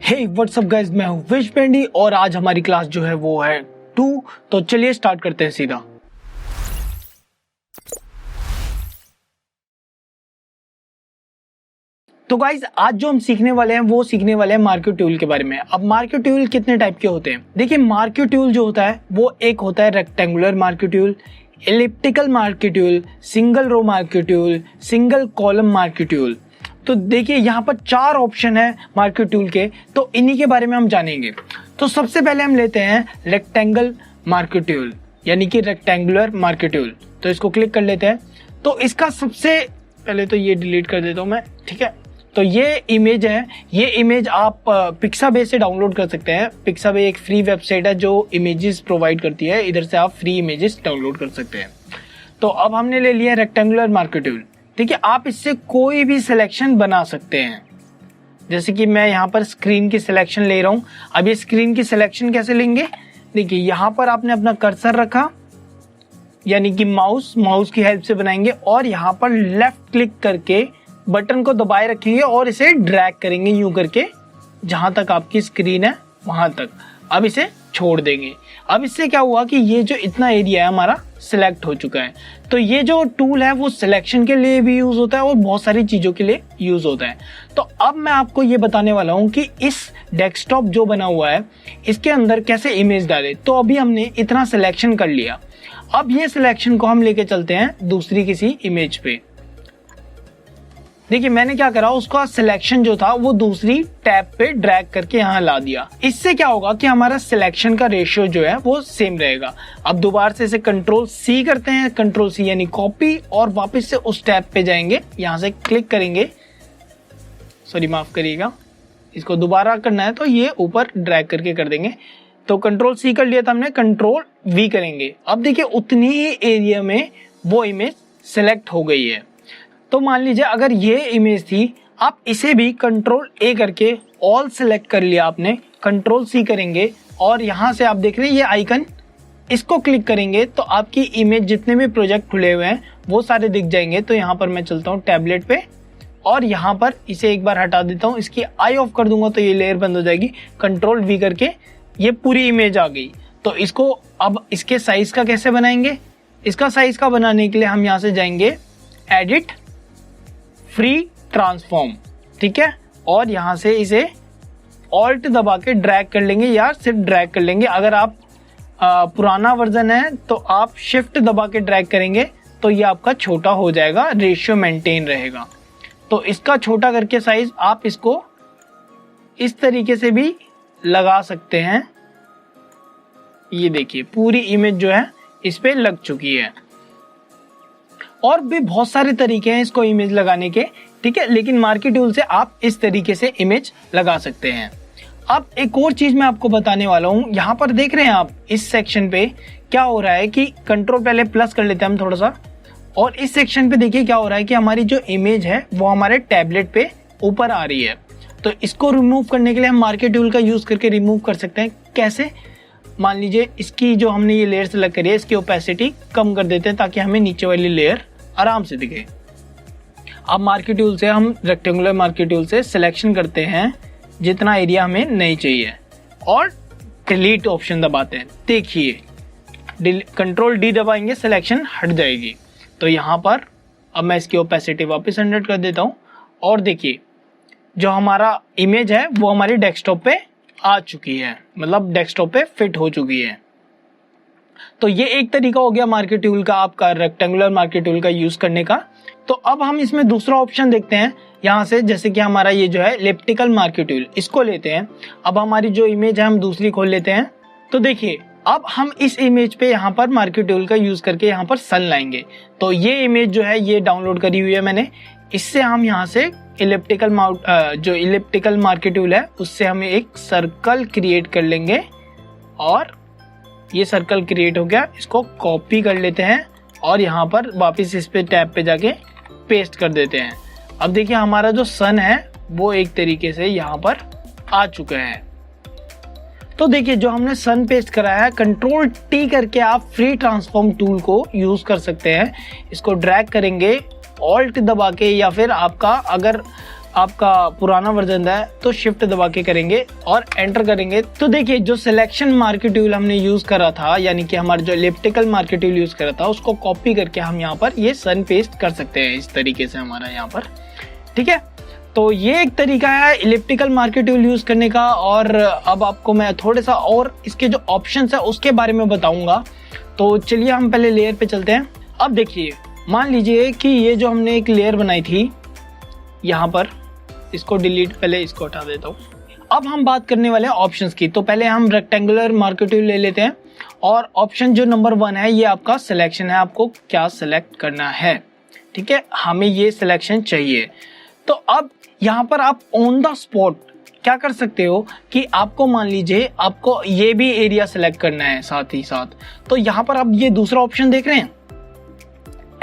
हे WhatsApp guys, मैं हूं wish पेंडी और आज हमारी क्लास जो है वो है 2। तो चलिए स्टार्ट करते हैं सीधा। तो गाइस आज जो हम सीखने वाले हैं वो सीखने वाले हैं मार्केट टूल के बारे में। अब मार्केट टूल कितने टाइप के होते हैं? देखिए, मार्केट टूल जो होता है वो एक होता है rectangular marquee tool, elliptical marquee tool, single row marquee tool, single column marquee tool. तो देखिए यहाँ पर 4 ऑप्शन है मार्केट टूल के, तो इन्हीं के बारे में हम जानेंगे। तो सबसे पहले हम लेते हैं रेक्टेंगल मार्केट टूल, यानी कि रेक्टेंगुलर मार्केट टूल। तो इसको क्लिक कर लेते हैं। तो इसका सबसे पहले तो ये डिलीट कर देता हूँ मैं, ठीक है। तो ये इमेज है, ये इमेज आप पिक्साबे से डाउनलोड कर सकते हैं। पिक्साबे एक फ्री वेबसाइट है जो इमेजेस प्रोवाइड करती है, इधर से आप फ्री इमेजेस डाउनलोड कर सकते हैं। तो अब हमने ले लिया रेक्टेंगुलर मार्केट टूल। ठीक है, आप इससे कोई भी सिलेक्शन बना सकते हैं। जैसे कि मैं यहाँ पर स्क्रीन की सिलेक्शन ले रहा हूँ। अब ये स्क्रीन की सिलेक्शन कैसे लेंगे? देखिए यहाँ पर आपने अपना कर्सर रखा, यानी कि माउस की हेल्प से बनाएंगे, और यहाँ पर लेफ्ट क्लिक करके बटन को दबाए रखेंगे और इसे ड्रैग करेंगे यूं करके, जहां तक आपकी स्क्रीन है वहां तक। अब इसे छोड़ देंगे। अब इससे क्या हुआ कि ये जो इतना एरिया है हमारा सिलेक्ट हो चुका है। तो ये जो टूल है वो सिलेक्शन के लिए भी यूज होता है और बहुत सारी चीजों के लिए यूज होता है। तो अब मैं आपको ये बताने वाला हूँ कि इस डेस्कटॉप जो बना हुआ है इसके अंदर कैसे इमेज डाले। तो अभी हमने इतना सिलेक्शन कर लिया। अब ये सिलेक्शन को हम लेके चलते हैं दूसरी किसी इमेज पे। देखिए मैंने क्या करा, उसका सिलेक्शन जो था वो दूसरी टैब पे ड्रैग करके यहाँ ला दिया। इससे क्या होगा कि हमारा सिलेक्शन का रेशियो जो है वो सेम रहेगा। अब दोबारा से इसे कंट्रोल सी करते हैं, कंट्रोल सी यानी कॉपी, और वापस से उस टैब पे जाएंगे, यहाँ से क्लिक करेंगे, सॉरी माफ करिएगा, इसको दोबारा करना है तो ये ऊपर ड्रैग करके कर देंगे। तो कंट्रोल सी कर लिया था हमने, कंट्रोल वी करेंगे। अब देखिए उतनी ही एरिया में वो इमेज सिलेक्ट हो गई है। तो मान लीजिए अगर ये इमेज थी, आप इसे भी कंट्रोल ए करके ऑल सेलेक्ट कर लिया आपने, कंट्रोल सी करेंगे और यहाँ से आप देख रहे हैं ये आइकन, इसको क्लिक करेंगे तो आपकी इमेज जितने भी प्रोजेक्ट खुले हुए हैं वो सारे दिख जाएंगे। तो यहाँ पर मैं चलता हूँ टैबलेट पे और यहाँ पर इसे एक बार हटा देता हूँ, इसकी आई ऑफ कर दूंगा तो ये लेयर बंद हो जाएगी। कंट्रोल वी करके ये पूरी इमेज आ गई। तो इसको अब इसके साइज का कैसे बनाएंगे? इसका साइज का बनाने के लिए हम यहाँ से जाएंगे एडिट फ्री ट्रांसफॉर्म, ठीक है, और यहां से इसे ऑल्ट दबा के ड्रैग कर लेंगे या सिर्फ ड्रैग कर लेंगे। अगर आप पुराना वर्जन है तो आप शिफ्ट दबा के ड्रैग करेंगे तो ये आपका छोटा हो जाएगा, रेशियो मेंटेन रहेगा। तो इसका छोटा करके साइज आप इसको इस तरीके से भी लगा सकते हैं। ये देखिए पूरी इमेज जो है इस पे लग चुकी है। और भी बहुत सारे तरीके हैं इसको इमेज लगाने के, ठीक है, लेकिन मार्केट टूल से आप इस तरीके से इमेज लगा सकते हैं। अब एक और चीज मैं आपको बताने वाला हूं। यहाँ पर देख रहे हैं आप इस सेक्शन पे क्या हो रहा है कि कंट्रोल पहले प्लस कर लेते हैं हम थोड़ा सा, और इस सेक्शन पे देखिए क्या हो रहा है कि हमारी जो इमेज है वो हमारे टैबलेट पे ऊपर आ रही है। तो इसको रिमूव करने के लिए हम मार्केट टूल का यूज करके रिमूव कर सकते हैं। कैसे? मान लीजिए इसकी जो हमने ये लेयर सेलेक्ट करी है इसकी ओपेसिटी कम कर देते हैं ताकि हमें नीचे वाली लेयर आराम से दिखे। अब मार्केट टूल से हम रेक्टेंगुलर मार्केट टूल से सिलेक्शन करते हैं जितना एरिया हमें नहीं चाहिए और डिलीट ऑप्शन दबाते हैं। देखिए कंट्रोल डी दबाएंगे, सिलेक्शन हट जाएगी। तो यहाँ पर अब मैं इसकी ओपेसिटी वापस 100 कर देता हूँ और देखिए जो हमारा इमेज है वो हमारी डेस्कटॉप पे आ चुकी है, मतलब डेस्कटॉप पे फिट हो चुकी है। तो ये एक तरीका हो गया मार्केट टूल का, आपका रेक्टेंगुलर मार्केट टूल का यूज करने का। तो अब हम इसमें दूसरा ऑप्शन देखते हैं यहाँ से, जैसे कि हमारा ये जो है एलिप्टिकल मार्केट टूल, इसको लेते हैं। अब हमारी जो इमेज है हम दूसरी खोल लेते हैं। तो देखिए अब हम इस इमेज पे यहाँ पर मार्केट टूल का यूज करके यहाँ पर सन लाएंगे। तो ये इमेज जो है ये डाउनलोड करी हुई है मैंने, इससे हम यहाँ से जो इलिप्टिकल मार्केट टूल है उससे हम एक सर्कल क्रिएट कर लेंगे और ये सर्कल क्रिएट हो गया। इसको कॉपी कर लेते हैं और यहाँ पर वापस इस पे टैब पे जाके पेस्ट कर देते हैं। अब देखिए हमारा जो सन है वो एक तरीके से यहाँ पर आ चुका है। तो देखिए जो हमने सन पेस्ट कराया है, कंट्रोल टी करके आप फ्री ट्रांसफॉर्म टूल को यूज कर सकते हैं। इसको ड्रैग करेंगे ऑल्ट दबा के, या फिर आपका अगर आपका पुराना वर्जन है तो शिफ्ट दबा के करेंगे और एंटर करेंगे। तो देखिए जो सिलेक्शन मार्कर टूल हमने यूज करा था, यानी कि हमारा जो इलिप्टिकल मार्कर टूल यूज करा था, उसको कॉपी करके हम यहाँ पर ये सन पेस्ट कर सकते हैं इस तरीके से हमारा यहाँ पर। ठीक है, तो ये एक तरीका है इलिप्टिकल मार्कर टूल यूज करने का। और अब आपको मैं थोड़ा सा और इसके जो ऑप्शंस है उसके बारे में बताऊंगा। तो चलिए हम पहले लेयर पे चलते हैं। अब देखिए, मान लीजिए कि ये जो हमने एक लेयर बनाई थी यहाँ पर, इसको डिलीट, पहले इसको हटा देता हूँ। अब हम बात करने वाले हैं ऑप्शंस की। तो पहले हम रेक्टेंगुलर मार्कर टूल ले लेते हैं और ऑप्शन जो नंबर 1 है ये आपका सिलेक्शन है, आपको क्या सिलेक्ट करना है। ठीक है, हमें ये सिलेक्शन चाहिए। तो अब यहाँ पर आप ऑन द स्पॉट क्या कर सकते हो कि आपको मान लीजिए आपको ये भी एरिया सिलेक्ट करना है साथ ही साथ। तो यहाँ पर आप ये दूसरा ऑप्शन देख रहे हैं,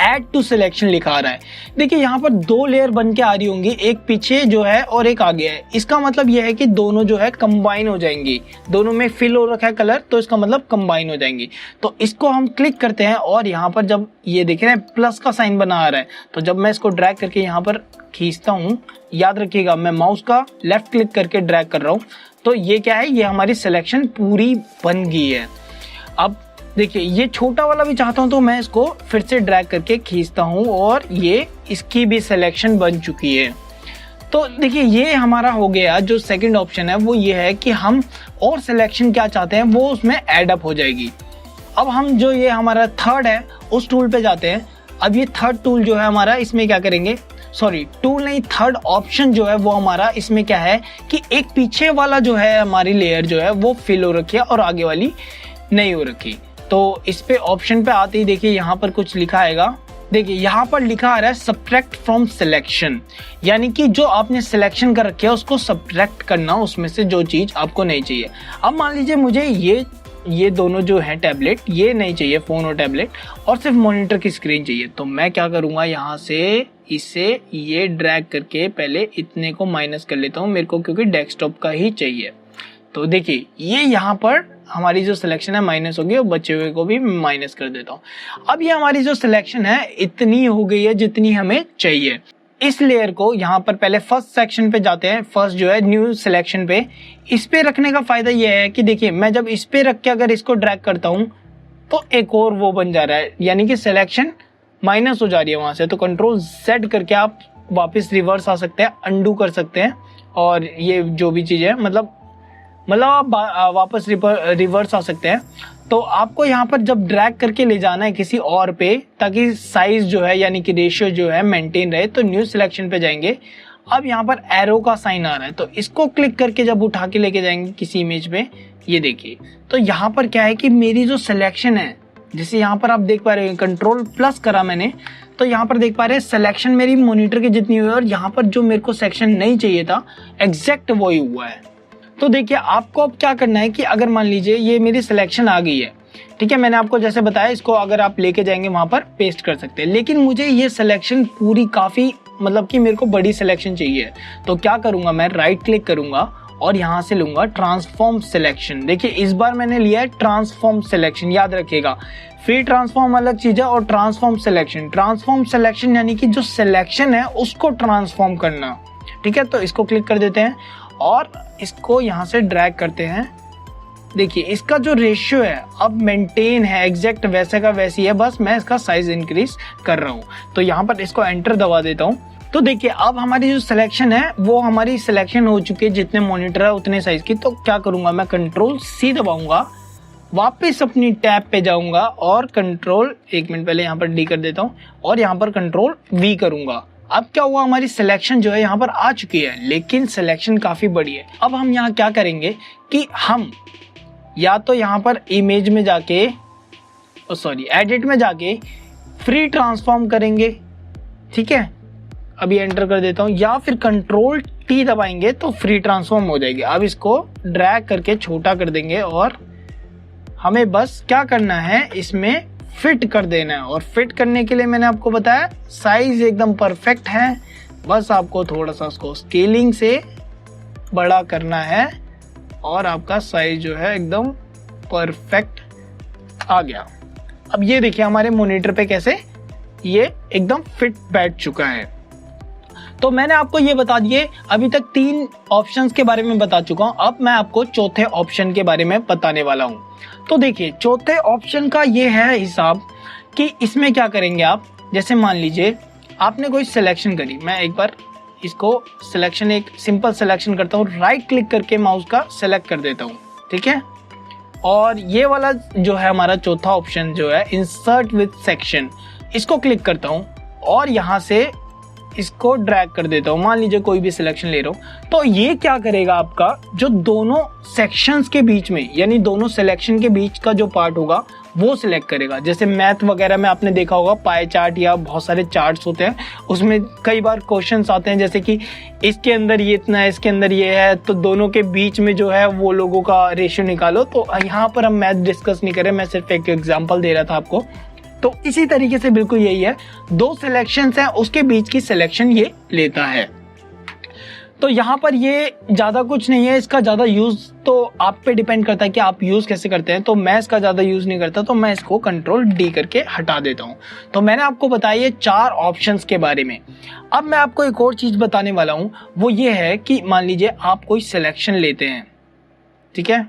ऐड टू सिलेक्शन लिखा आ रहा है। देखिए यहाँ पर 2 लेयर बन के आ रही होंगी, एक पीछे जो है और एक आगे है। इसका मतलब यह है कि दोनों जो है कंबाइन हो जाएंगी, दोनों में फिल हो रखा है कलर, तो इसका मतलब कंबाइन हो जाएंगी। तो इसको हम क्लिक करते हैं और यहाँ पर जब ये देख रहे हैं प्लस का साइन बना आ रहा है, तो जब मैं इसको ड्रैग करके यहाँ पर खींचता हूँ, याद रखिएगा मैं माउस का लेफ्ट क्लिक करके ड्रैग कर रहा हूँ, तो ये क्या है, ये हमारी सिलेक्शन पूरी बन गई है। अब देखिए ये छोटा वाला भी चाहता हूं तो मैं इसको फिर से ड्रैग करके खींचता हूं और ये इसकी भी सिलेक्शन बन चुकी है। तो देखिए ये हमारा हो गया। जो सेकंड ऑप्शन है वो ये है कि हम और सिलेक्शन क्या चाहते हैं वो उसमें ऐड अप हो जाएगी। अब हम जो ये हमारा थर्ड है उस टूल पे जाते हैं। अब ये थर्ड टूल जो है हमारा, इसमें क्या करेंगे, सॉरी टूल नहीं, थर्ड ऑप्शन जो है वो हमारा इसमें क्या है कि एक पीछे वाला जो है हमारी लेयर जो है वो फिल हो रखी है और आगे वाली नहीं हो रखी। तो इस पे ऑप्शन पे आते ही देखिए यहाँ पर कुछ लिखा आएगा। देखिए यहाँ पर लिखा आ रहा है सब्ट्रैक्ट फ्रॉम सिलेक्शन, यानी कि जो आपने सिलेक्शन कर रखी है उसको सब्ट्रैक्ट करना, उसमें से जो चीज आपको नहीं चाहिए। अब मान लीजिए मुझे ये दोनों जो है टैबलेट ये नहीं चाहिए, फोन और टैबलेट, और सिर्फ मॉनिटर की स्क्रीन चाहिए। तो मैं क्या करूंगा, यहाँ से इसे ये ड्रैग करके पहले इतने को माइनस कर लेता हूँ मेरे को, क्योंकि डेस्कटॉप का ही चाहिए। तो देखिए ये यहाँ पर हमारी जो सिलेक्शन है माइनस हो गई और बचे हुए को भी माइनस कर देता हूँ। अब ये हमारी जो सिलेक्शन है इतनी हो गई है जितनी हमें चाहिए। इस लेयर को यहाँ पर पहले फर्स्ट सेक्शन पे जाते हैं, फर्स्ट जो है न्यू सिलेक्शन पे। इस पे रखने का फायदा ये है कि देखिए मैं जब इस पे रख के अगर इसको ड्रैग करता हूँ तो एक और वो बन जा रहा है, यानी कि सिलेक्शन माइनस हो जा रही है वहां से। तो कंट्रोल Z करके आप वापस रिवर्स आ सकते हैं, अंडू कर सकते हैं, और ये जो भी चीज है मतलब आप वापस रिवर्स आ सकते हैं। तो आपको यहाँ पर जब ड्रैग करके ले जाना है किसी और पे, ताकि साइज जो है यानी कि रेशियो जो है मेंटेन रहे, तो न्यू सिलेक्शन पे जाएंगे। अब यहाँ पर एरो का साइन आ रहा है, तो इसको क्लिक करके जब उठा के लेके जाएंगे किसी इमेज पे, ये देखिए तो यहाँ पर क्या है कि मेरी जो सिलेक्शन है, जैसे यहाँ पर आप देख पा रहे हैं कंट्रोल प्लस करा मैंने, तो यहाँ पर देख पा रहे हैं सिलेक्शन मेरी मॉनिटर की जितनी हुई है, और यहाँ पर जो मेरे को सेक्शन नहीं चाहिए था एग्जैक्ट वही हुआ है। तो देखिए आपको अब क्या करना है कि अगर मान लीजिए ये मेरी सिलेक्शन आ गई है, ठीक है, मैंने आपको जैसे बताया इसको अगर आप लेके जाएंगे वहां पर पेस्ट कर सकते हैं, लेकिन मुझे ये सिलेक्शन पूरी काफी मतलब कि मेरे को बड़ी सिलेक्शन चाहिए। तो क्या करूंगा, मैं राइट क्लिक करूंगा और यहाँ से लूंगा ट्रांसफॉर्म सिलेक्शन। देखिए इस बार मैंने लिया है ट्रांसफॉर्म सिलेक्शन, याद रखिएगा फ्री ट्रांसफॉर्म अलग चीज है और ट्रांसफॉर्म सिलेक्शन यानी कि जो सिलेक्शन है उसको ट्रांसफॉर्म करना। ठीक है, तो इसको क्लिक कर देते हैं और इसको यहाँ से ड्रैग करते हैं। देखिए इसका जो रेशियो है अब मेंटेन है, एग्जैक्ट वैसे का वैसी है, बस मैं इसका साइज इंक्रीज कर रहा हूँ। तो यहाँ पर इसको एंटर दबा देता हूँ। तो देखिए अब हमारी जो सिलेक्शन है वो हमारी सिलेक्शन हो चुकी है, जितने मॉनिटर है उतने साइज की। तो क्या करूंगा, मैं कंट्रोल C दबाऊंगा, वापस अपनी टैब पे जाऊंगा और कंट्रोल, एक मिनट पहले यहाँ पर D कर देता हूँ और यहाँ पर कंट्रोल V करूंगा। अब क्या हुआ, हमारी सिलेक्शन जो है यहाँ पर आ चुकी है, लेकिन सिलेक्शन काफी बड़ी है। अब हम यहाँ क्या करेंगे कि हम या तो यहाँ पर इमेज में जाके एडिट में जाके फ्री ट्रांसफॉर्म करेंगे, ठीक है, अभी एंटर कर देता हूँ, या फिर कंट्रोल T दबाएंगे तो फ्री ट्रांसफॉर्म हो जाएगी। अब इसको ड्रैग करके छोटा कर देंगे और हमें बस क्या करना है, इसमें फिट कर देना है। और फिट करने के लिए मैंने आपको बताया साइज एकदम परफेक्ट है, बस आपको थोड़ा सा उसको स्केलिंग से बड़ा करना है और आपका साइज जो है एकदम परफेक्ट आ गया। अब ये देखिए हमारे मॉनिटर पे कैसे ये एकदम फिट बैठ चुका है। तो मैंने आपको ये बता दिए, अभी तक 3 ऑप्शंस के बारे में बता चुका हूं। अब मैं आपको चौथे ऑप्शन के बारे में बताने वाला हूं। तो देखिए चौथे ऑप्शन का ये है हिसाब कि इसमें क्या करेंगे आप। जैसे मान लीजिए आपने कोई सिलेक्शन करी, मैं एक बार इसको सिलेक्शन, एक सिंपल सिलेक्शन करता हूँ, राइट क्लिक करके माउस का सिलेक्ट कर देता हूँ, ठीक है। और ये वाला जो है हमारा चौथा ऑप्शन जो है इंसर्ट विद सेक्शन, इसको क्लिक करता हूँ और यहाँ से इसको ड्रैग कर देता हूँ। मान लीजिए कोई भी सिलेक्शन ले रहा हूँ, तो ये क्या करेगा, आपका जो दोनों सेक्शंस के बीच में, यानी दोनों सिलेक्शन के बीच का जो पार्ट होगा वो सिलेक्ट करेगा। जैसे मैथ वगैरह में आपने देखा होगा पाई चार्ट या बहुत सारे चार्ट्स होते हैं, उसमें कई बार क्वेश्चंस आते हैं जैसे कि इसके अंदर ये इतना है, इसके अंदर ये है, तो दोनों के बीच में जो है वो लोगों का रेशियो निकालो। तो यहाँ पर हम मैथ डिस्कस नहीं कर रहे, मैं सिर्फ एक एग्जाम्पल दे रहा था आपको। तो इसी तरीके से बिल्कुल यही है, 2 सिलेक्शंस हैं उसके बीच की सिलेक्शन ये लेता है। तो यहाँ पर ये ज्यादा कुछ नहीं है, इसका ज्यादा यूज तो आप पे डिपेंड करता है कि आप यूज कैसे करते हैं। तो मैं इसका ज्यादा यूज नहीं करता, तो मैं इसको कंट्रोल डी करके हटा देता हूँ। तो मैंने आपको बताया ये 4 ऑप्शंस के बारे में। अब मैं आपको एक और चीज बताने वाला हूँ, वो ये है कि मान लीजिए आप कोई सिलेक्शन लेते हैं, ठीक है,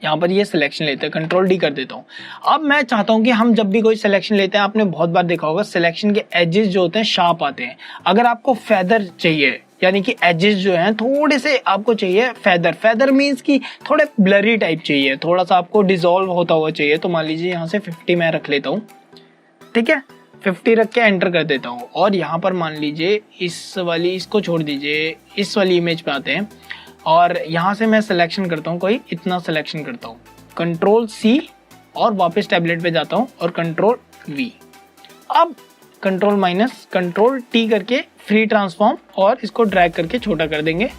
यहाँ पर ये सिलेक्शन लेते हैं, कंट्रोल डी कर देता हूँ। अब मैं चाहता हूँ कि हम जब भी कोई सिलेक्शन लेते हैं, आपने बहुत बार देखा होगा सिलेक्शन के एजेस जो होते हैं शार्प आते हैं। अगर आपको फेदर चाहिए, यानी कि एजेस जो हैं थोड़े से आपको चाहिए फेदर मींस कि थोड़े ब्लरी टाइप चाहिए, थोड़ा सा आपको डिसॉल्व होता हुआ चाहिए। तो मान लीजिए यहाँ से 50 मैं रख लेता हूँ, ठीक है, 50 रख के एंटर कर देता हूँ। और यहाँ पर मान लीजिए इस वाली, इसको छोड़ दीजिए, इस वाली इमेज पे आते हैं और यहाँ से मैं सिलेक्शन करता हूँ, कोई इतना सिलेक्शन करता हूँ, कंट्रोल सी और वापस टैबलेट पे जाता हूँ और कंट्रोल वी। अब कंट्रोल माइनस कंट्रोल टी करके फ्री ट्रांसफॉर्म और इसको ड्रैग करके छोटा कर देंगे।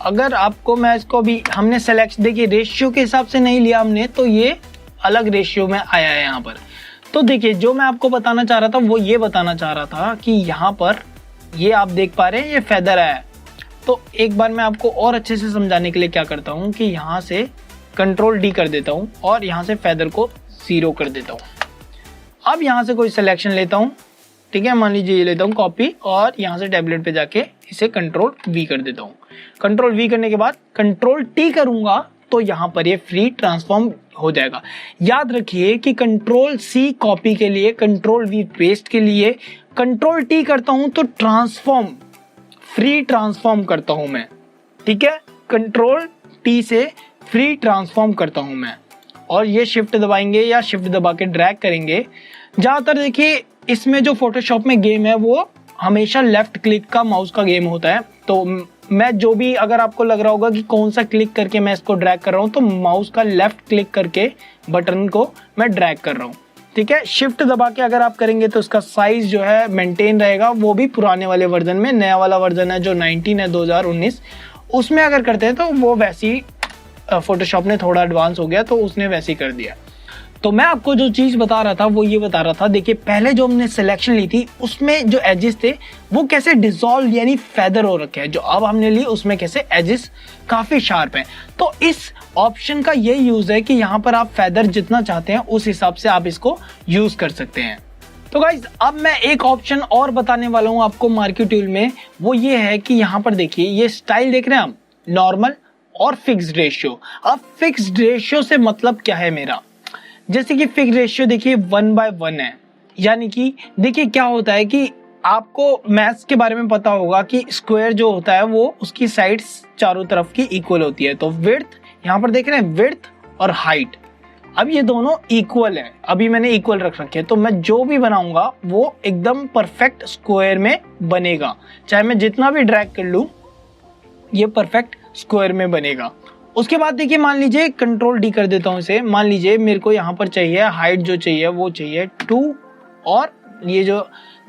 अगर आपको मैं इसको भी हमने सेलेक्ट, देखिए रेशियो के हिसाब से नहीं लिया हमने, तो ये अलग रेशियो में आया है यहाँ पर। तो देखिए जो मैं आपको बताना चाह रहा था वो ये बताना चाह रहा था कि यहाँ पर ये आप देख पा रहे हैं ये फेदर है। तो एक बार मैं आपको और अच्छे से समझाने के लिए क्या करता हूँ कि यहाँ से कंट्रोल डी कर देता हूँ और यहाँ से फेदर को 0 कर देता हूँ। अब यहाँ से कोई सिलेक्शन लेता हूँ, ठीक है, मान लीजिए ये लेता हूँ कॉपी और यहाँ से टैबलेट पे जाके इसे कंट्रोल वी कर देता हूँ। कंट्रोल वी करने के बाद कंट्रोल टी करूंगा तो यहाँ पर ये फ्री ट्रांसफॉर्म हो जाएगा। याद रखिए कि कंट्रोल सी कॉपी के लिए, कंट्रोल वी पेस्ट के लिए, कंट्रोल टी करता हूं तो ट्रांसफॉर्म, फ्री ट्रांसफॉर्म करता हूं मैं, ठीक है, कंट्रोल टी से फ्री ट्रांसफॉर्म करता हूं मैं। और ये शिफ्ट दबाएंगे या शिफ्ट दबा के ड्रैग करेंगे। ज्यादातर देखिए इसमें जो फोटोशॉप में गेम है वो हमेशा लेफ्ट क्लिक का माउस का गेम होता है। तो मैं जो भी, अगर आपको लग रहा होगा कि कौन सा क्लिक करके मैं इसको ड्रैग कर रहा हूँ, तो माउस का लेफ्ट क्लिक करके बटन को मैं ड्रैग कर रहा हूँ, ठीक है। शिफ्ट दबा के अगर आप करेंगे तो उसका साइज जो है मेंटेन रहेगा, वो भी पुराने वाले वर्जन में। नया वाला वर्जन है जो 19 है 2019, उसमें अगर करते हैं तो वो वैसी, फोटोशॉप ने थोड़ा एडवांस हो गया तो उसने वैसे ही कर दिया। तो मैं आपको जो चीज बता रहा था वो ये बता रहा था, देखिए पहले जो हमने सिलेक्शन ली थी उसमें जो एजेस थे वो कैसे डिसॉल्व यानी फेदर हो रखे हैं, जो अब हमने ली उसमें कैसे एजेस काफी शार्प हैं। तो इस ऑप्शन का ये यूज है कि यहाँ पर आप फेदर जितना चाहते हैं उस हिसाब से आप इसको यूज कर सकते हैं। तो गाइज अब मैं एक ऑप्शन और बताने वाला हूँ आपको मार्केट्यूल में, वो ये है कि यहाँ पर देखिए ये स्टाइल देख रहे हैं आप, नॉर्मल और फिक्स्ड रेशियो। अब फिक्स्ड रेशियो से मतलब क्या है मेरा, जैसे कि फिक्स रेशियो देखिए 1/1 है, यानी कि देखिए क्या होता है कि आपको मैथ्स के बारे में पता होगा कि स्क्वायर जो होता है वो उसकी साइड्स चारों तरफ की इक्वल होती है। तो विड्थ, यहाँ पर देख रहे हैं विड्थ और हाइट, अब ये दोनों इक्वल है, अभी मैंने इक्वल रख रखे हैं। तो मैं जो भी बनाऊंगा वो एकदम परफेक्ट स्क्वायर में बनेगा, चाहे मैं जितना भी ड्रैग कर लूं ये परफेक्ट स्क्वायर में बनेगा। उसके बाद देखिए मान लीजिए कंट्रोल डी कर देता हूं इसे, मान लीजिए मेरे को यहाँ पर चाहिए हाइट, जो चाहिए वो चाहिए 2, और ये जो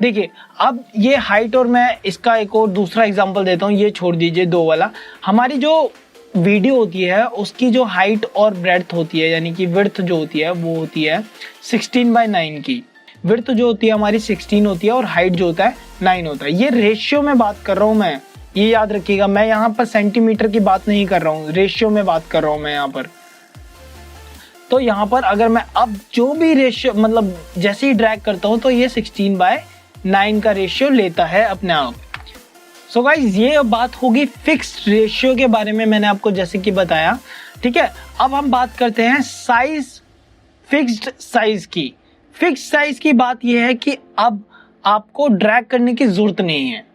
देखिए अब ये हाइट, और मैं इसका एक और दूसरा एग्जांपल देता हूँ, ये छोड़ दीजिए 2 वाला। हमारी जो वीडियो होती है उसकी जो हाइट और ब्रेड्थ होती है, यानी कि विड्थ जो होती है वो होती है 16/9 की, विड्थ जो होती है हमारी 16 होती है और हाइट जो होता है 9 होता है। ये रेशियो में बात कर रहा हूँ मैं, ये याद रखिएगा, मैं यहाँ पर सेंटीमीटर की बात नहीं कर रहा हूँ, रेशियो में बात कर रहा हूँ मैं यहाँ पर। तो यहाँ पर अगर मैं अब जो भी रेशियो मतलब जैसे ही ड्रैग करता हूँ तो ये 16/9 का रेशियो लेता है अपने आप। सो गाइज ये बात होगी फिक्स्ड रेशियो के बारे में, मैंने आपको जैसे कि बताया। ठीक है, अब हम बात करते हैं साइज, फिक्स्ड साइज की। फिक्स्ड साइज की बात यह है कि अब आपको ड्रैग करने की जरूरत नहीं है।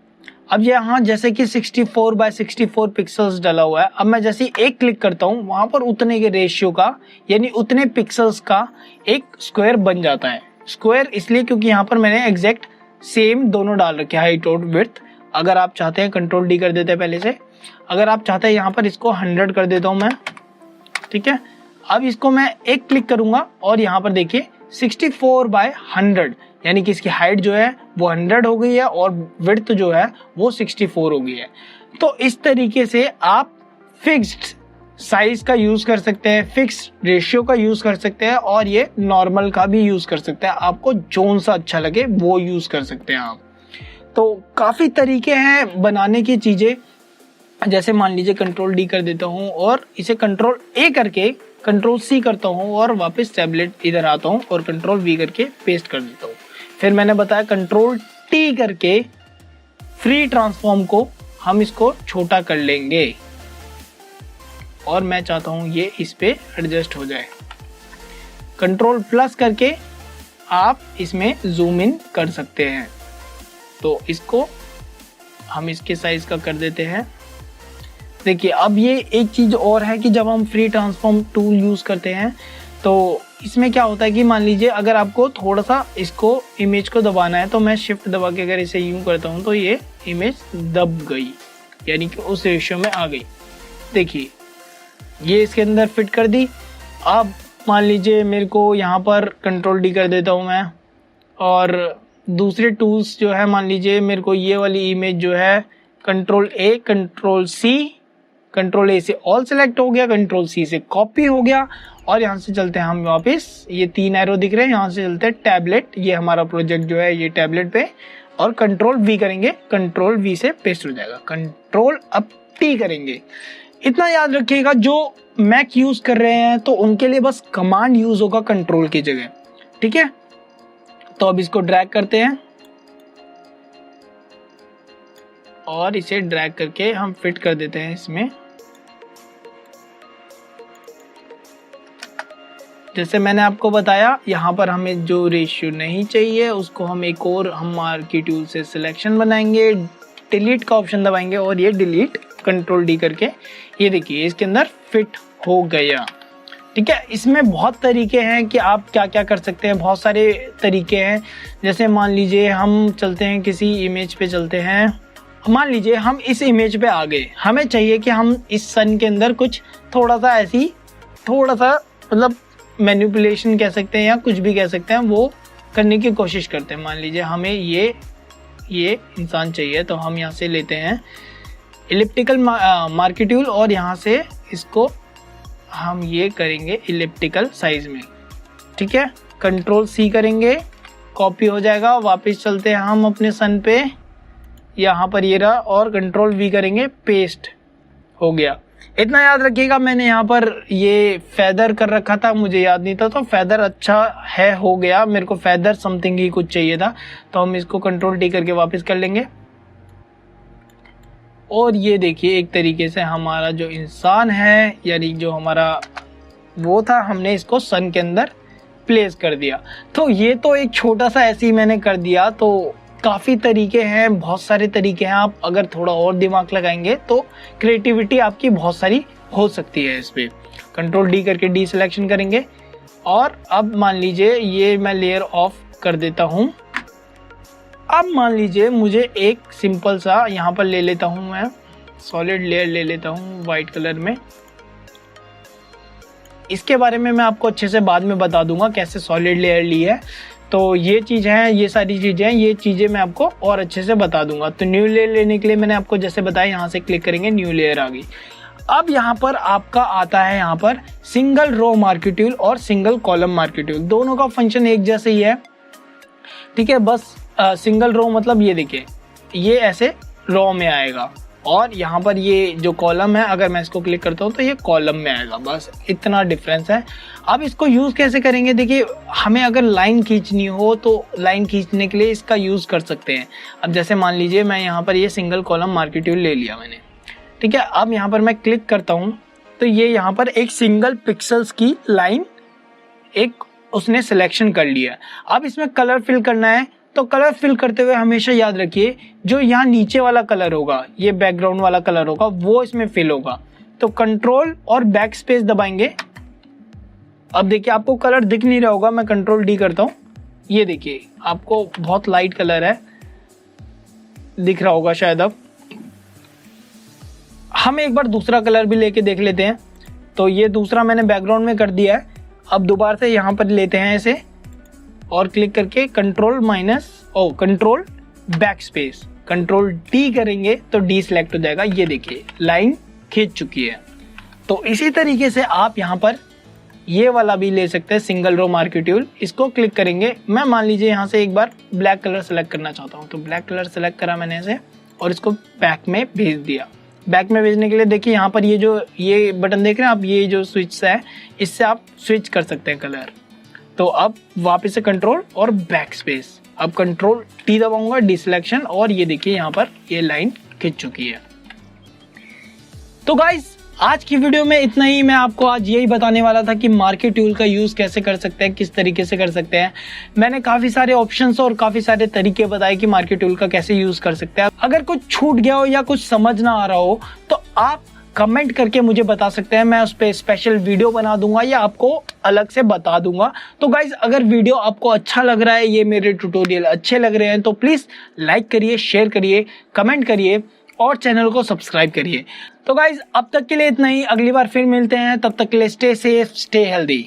अब यहाँ जैसे कि 64/64 पिक्सल्स डला हुआ है, अब मैं जैसे एक क्लिक करता हूँ वहां पर उतने के रेशियो का यानी उतने पिक्सल्स का एक स्क्वायर बन जाता है। स्क्वायर इसलिए क्योंकि यहाँ पर मैंने एग्जैक्ट सेम दोनों डाल रखे हैं, हाइट और विड्थ। अगर आप चाहते हैं कंट्रोल डी कर देते हैं पहले से, अगर आप चाहते हैं यहाँ पर इसको 100 कर देता हूँ मैं। ठीक है, अब इसको मैं एक क्लिक करूंगा और यहाँ पर देखिए 64/100 यानी कि इसकी हाइट जो है वो 100 हो गई है और विड्थ जो है वो 64 हो गई है। तो इस तरीके से आप फिक्स्ड साइज का यूज कर सकते हैं, फिक्स्ड रेशियो का यूज कर सकते हैं और ये नॉर्मल का भी यूज कर सकते हैं। आपको जोन सा अच्छा लगे वो यूज कर सकते हैं आप। तो काफी तरीके हैं बनाने की चीजें। जैसे मान लीजिए कंट्रोल डी कर देता हूँ और इसे कंट्रोल ए करके कंट्रोल सी करता हूँ और वापस टैबलेट इधर आता हूँ और कंट्रोल वी करके पेस्ट कर देता हूँ। फिर मैंने बताया कंट्रोल टी करके फ्री ट्रांसफॉर्म को हम इसको छोटा कर लेंगे और मैं चाहता हूँ ये इस पे एडजस्ट हो जाए। कंट्रोल प्लस करके आप इसमें जूम इन कर सकते हैं। तो इसको हम इसके साइज का कर देते हैं। देखिए अब ये एक चीज और है कि जब हम फ्री ट्रांसफॉर्म टूल यूज करते हैं तो इसमें क्या होता है कि मान लीजिए अगर आपको थोड़ा सा इसको इमेज को दबाना है तो मैं शिफ्ट दबा के अगर इसे यूं करता हूं तो ये इमेज दब गई यानी कि उस रेशियो में आ गई। देखिए ये इसके अंदर फिट कर दी। अब मान लीजिए मेरे को यहाँ पर कंट्रोल डी कर देता हूँ मैं और दूसरे टूल्स जो है मान लीजिए मेरे को ये वाली इमेज जो है control A control C, control A से ऑल सेलेक्ट हो गया, कंट्रोल सी से कॉपी हो गया और यहाँ से चलते हैं हम वापस, ये 3 एरो दिख रहे हैं, यहाँ से चलते हैं टैबलेट, ये हमारा प्रोजेक्ट जो है ये टैबलेट पे और कंट्रोल वी करेंगे, कंट्रोल वी से पेस्ट हो जाएगा। कंट्रोल अब टी करेंगे। इतना याद रखिएगा जो मैक यूज कर रहे हैं तो उनके लिए बस कमांड यूज होगा कंट्रोल की जगह। ठीक है, तो अब इसको ड्रैग करते हैं और इसे ड्रैग करके हम फिट कर देते हैं इसमें। जैसे मैंने आपको बताया यहाँ पर हमें जो रेशियो नहीं चाहिए उसको हम एक और हम मार्की टूल से सिलेक्शन बनाएंगे, डिलीट का ऑप्शन दबाएंगे और ये डिलीट कंट्रोल डी करके ये देखिए इसके अंदर फिट हो गया। ठीक है, इसमें बहुत तरीके हैं कि आप क्या क्या कर सकते हैं, बहुत सारे तरीके हैं। जैसे मान लीजिए हम चलते हैं किसी इमेज पे चलते हैं, मान लीजिए हम इस इमेज पे आ गए, हमें चाहिए कि हम इस सन के अंदर कुछ थोड़ा सा ऐसी थोड़ा सा मतलब मैनिपुलेशन कह सकते हैं या कुछ भी कह सकते हैं वो करने की कोशिश करते हैं। मान लीजिए हमें ये इंसान चाहिए तो हम यहाँ से लेते हैं इलिप्टिकल मार्की टूल और यहाँ से इसको हम ये करेंगे इलिप्टिकल साइज में। ठीक है, कंट्रोल सी करेंगे, कॉपी हो जाएगा, वापस चलते हैं हम अपने सन पे, यहाँ पर ये रहा और कंट्रोल वी करेंगे, पेस्ट हो गया। इतना याद रखिएगा मैंने यहाँ पर ये फेदर कर रखा था, मुझे याद नहीं था, तो फेदर अच्छा है हो गया, मेरे को फेदर समथिंग ही कुछ चाहिए था तो हम इसको कंट्रोल टी करके वापस कर लेंगे। और ये देखिए एक तरीके से हमारा जो इंसान है यानी जो हमारा वो था हमने इसको सन के अंदर प्लेस कर दिया। तो ये तो एक छोटा सा ऐसे ही मैंने कर दिया। तो काफ़ी तरीके हैं, बहुत सारे तरीके हैं, आप अगर थोड़ा और दिमाग लगाएंगे तो क्रिएटिविटी आपकी बहुत सारी हो सकती है। इस पर कंट्रोल डी करके डी सिलेक्शन करेंगे और अब मान लीजिए ये मैं लेयर ऑफ कर देता हूँ। अब मान लीजिए मुझे एक सिंपल सा यहाँ पर ले लेता हूँ, मैं सॉलिड लेयर ले लेता हूँ वाइट कलर में। इसके बारे में मैं आपको अच्छे से बाद में बता दूंगा कैसे सॉलिड लेयर ली है। तो ये चीज़ है, ये सारी चीज़ें हैं, ये चीज़ें मैं आपको और अच्छे से बता दूंगा। तो न्यू लेयर लेने के लिए मैंने आपको जैसे बताया यहाँ से क्लिक करेंगे, न्यू लेयर आ गई। अब यहाँ पर आपका आता है यहाँ पर सिंगल रो मार्की टूल और सिंगल कॉलम मार्की टूल, दोनों का फंक्शन एक जैसे ही है। ठीक है, बस सिंगल रो मतलब ये देखिए ये ऐसे रो में आएगा और यहाँ पर ये जो कॉलम है, अगर मैं इसको क्लिक करता हूँ तो ये कॉलम में आएगा, बस इतना डिफरेंस है। अब इसको यूज़ कैसे करेंगे, देखिए हमें अगर लाइन खींचनी हो तो लाइन खींचने के लिए इसका यूज़ कर सकते हैं। अब जैसे मान लीजिए मैं यहाँ पर ये सिंगल कॉलम मार्केट टूल ले लिया मैंने, ठीक है। अब यहाँ पर मैं क्लिक करता हूँ तो ये यहाँ पर एक सिंगल पिक्सल्स की लाइन एक उसने सिलेक्शन कर लिया। अब इसमें कलर फिल करना है, तो कलर फिल करते हुए हमेशा याद रखिए जो यहाँ नीचे वाला कलर होगा, ये बैकग्राउंड वाला कलर होगा, वो इसमें फिल होगा। तो कंट्रोल और बैक स्पेस दबाएंगे। अब देखिए आपको कलर दिख नहीं रहा होगा, मैं कंट्रोल डी करता हूँ, ये देखिए आपको बहुत लाइट कलर है, दिख रहा होगा शायद। अब हम एक बार दूसरा कलर भी लेके देख लेते हैं। तो ये दूसरा मैंने बैकग्राउंड में कर दिया है। अब दोबारा से यहाँ पर लेते हैं इसे और क्लिक करके control back space, control D करेंगे तो डी सिलेक्ट हो जाएगा। ये देखिए लाइन खींच चुकी है। तो इसी तरीके से आप यहाँ पर ये वाला भी ले सकते हैं, सिंगल रो मार्केट टूल। इसको क्लिक करेंगे, मैं मान लीजिए यहाँ से एक बार ब्लैक कलर सेलेक्ट करना चाहता हूँ, तो ब्लैक कलर सेलेक्ट करा मैंने इसे और इसको बैक में भेज दिया। बैक में भेजने के लिए देखिए यहाँ पर ये बटन देख रहे हैं आप, ये जो स्विच है इससे आप स्विच कर सकते हैं कलर। तो अब वापस से कंट्रोल और बैक स्पेस, अब कंट्रोल टी दबाऊंगा, डी सिलेक्शन, और ये देखिए यहाँ पर ये लाइन खिंच चुकी है। तो गाइस आज की वीडियो में इतना ही। मैं आपको आज यही बताने वाला था कि मार्केट टूल का यूज कैसे कर सकते हैं, किस तरीके से कर सकते हैं। मैंने काफी सारे ऑप्शंस और काफी सारे तरीके बताए कि मार्केट टूल का कैसे यूज कर सकते हैं। अगर कुछ छूट गया हो या कुछ समझ ना आ रहा हो तो आप कमेंट करके मुझे बता सकते हैं, मैं उस पर स्पेशल वीडियो बना दूंगा या आपको अलग से बता दूंगा। तो गाइज अगर वीडियो आपको अच्छा लग रहा है, ये मेरे ट्यूटोरियल अच्छे लग रहे हैं, तो प्लीज लाइक करिए, शेयर करिए, कमेंट करिए और चैनल को सब्सक्राइब करिए। तो गाइज अब तक के लिए इतना ही, अगली बार फिर मिलते हैं, तब तक के लिए स्टे सेफ, स्टे हेल्दी।